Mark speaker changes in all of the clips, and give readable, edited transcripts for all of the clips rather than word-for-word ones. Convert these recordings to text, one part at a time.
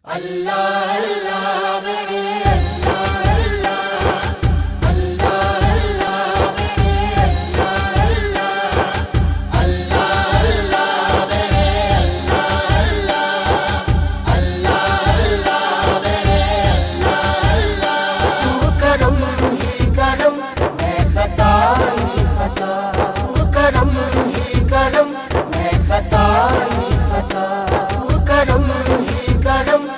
Speaker 1: اللہ اللہ میرے اللہ اللہ اللہ اللہ میرے اللہ اللہ اللہ میرے اللہ اللہ میرے اللہ تو کرم ہی کرم میں خطا ہی خطا تو کرم ہی کرم میں خطا ہی خطا تو کرم ہی کرم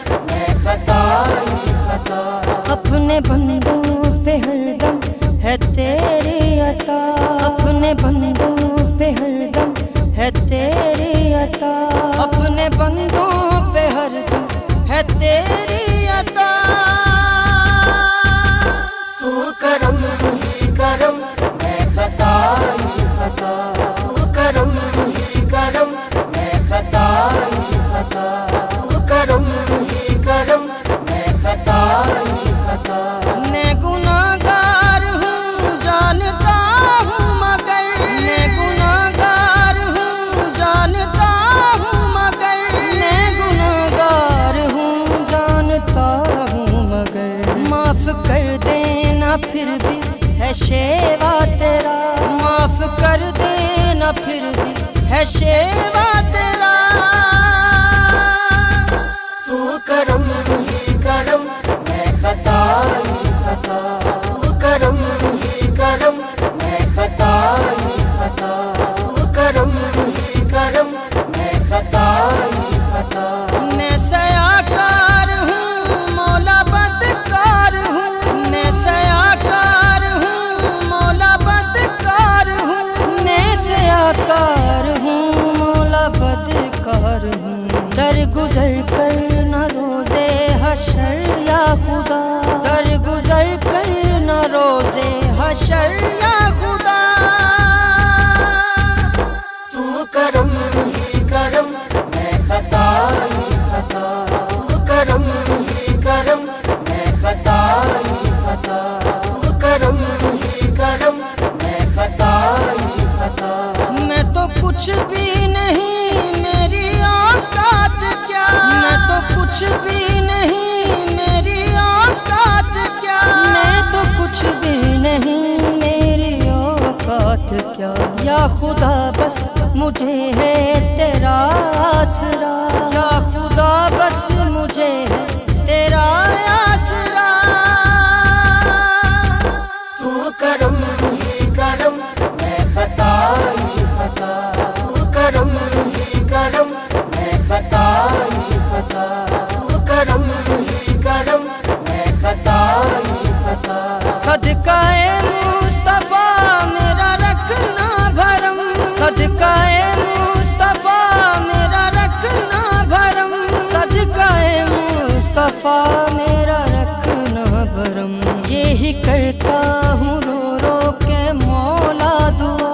Speaker 2: اپنے بندوں پہ ہر دم ہے تیری عطا، اپنے بندوں پہ ہر دم ہے تیری عطا، اپنے بندوں پہ ہر دم ہے تیری عطا،
Speaker 1: تو کرم ہی کرم میں خطا ہی خطا تو کرم ہی کرم میں خطا ہی خطا تو کرم ہی کرم میں خطا ہی خطا
Speaker 2: میں گناہگار ہوں جانتا ہوں مگر، میں گناہگار ہوں جانتا ہوں مگر، میں گناہگار ہوں جانتا ہوں مگر، معاف کر دینا پھر بھی ہے شیوا تیرا، معاف کر دینا پھر بھی ہے شیوا تیرا،
Speaker 1: تو کرم ہی کرم میں خطا ہی خطا تو کرم ہی کرم میں خطا ہی خطا تو کرم ہی کرم میں خطا ہی خطا
Speaker 2: میں سیاکار ہوں مولا بدکار ہوں، میں سیاکار ہوں مولا بدکار ہوں، میں سیاکار ہوں مولا بدکار ہوں، در گزر کر نہ روزے حشر یا خدا، در گزر کر نہ روزے حشر یا خدا،
Speaker 1: تو کرم ہی کرم میں خطا ہی خطا تو کرم ہی کرم میں خطا ہی خطا تو کرم ہی کرم میں خطا ہی خطا
Speaker 2: میں تو کچھ بھی نہیں میری اوقات کیا، میں تو کچھ بھی نہیں میری اوقات کیا، میں تو کچھ بھی نہیں میری اوقات کیا، یا خدا بس مجھے ہے تیرا آسرا، یا خدا بس مجھے ہے تیرا آسرا،
Speaker 1: تو کرم ہی کرم میں خطا ہی خطا تو کرم ہی کرم میں خطا ہی خطا تو کرم ہی کرم میں خطا ہی خطا
Speaker 2: صدقہ مصطفیٰ میرا رکھنا بھرم، صدقہ مصطفیٰ میرا رکھنا بھرم، صدقہ مصطفیٰ میرا رکھنا بھرم، یہی کرتا ہوں رو رو کے مولا دعا،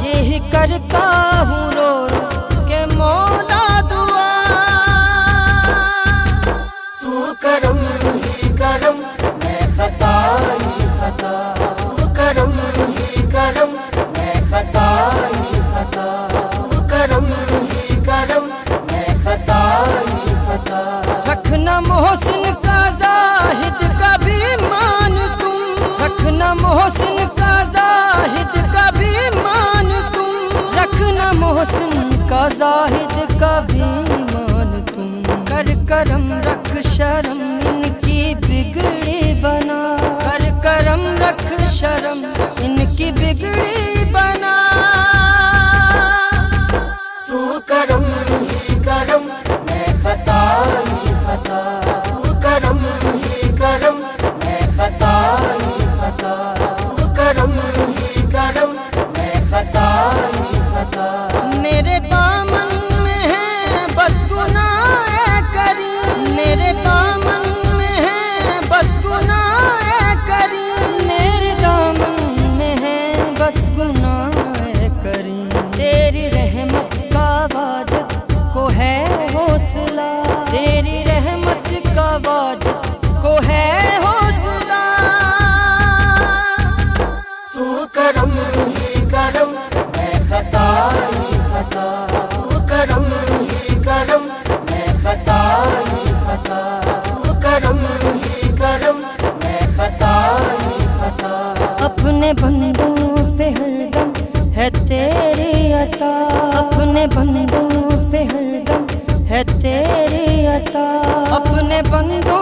Speaker 2: یہی کرتا ہوں رو رو کے مولا دعا،
Speaker 1: تو کرم ہی کرم میں خطا ہی خطا تو کرم ہی کرم میں خطا ہی خطا تو کرم ہی کرم میں خطا ہی خطا
Speaker 2: رکھنا محسن کا زاہد کا بھی مان تم، رکھنا محسن کا زاہد کا بھی مان تم، رکھنا محسن کا زاہد کا بھی مان تم، کر کرم رکھ شرم ان کی بگڑی بنا، کر کرم رکھ شرم ان کی بگڑی بنا،
Speaker 1: تو کرم ہی کرم میں خطا ہی خطا تو کرم ہی کرم میں خطا ہی خطا تو کرم ہی کرم میں خطا ہی خطا
Speaker 2: میرے دامن میں ہے بس گناہ کریم، میرے دامن میں ہے بس گناہ کریم، میرے دامن میں ہے بس گناہ کریم، تیری رحمت کا واجب بندوں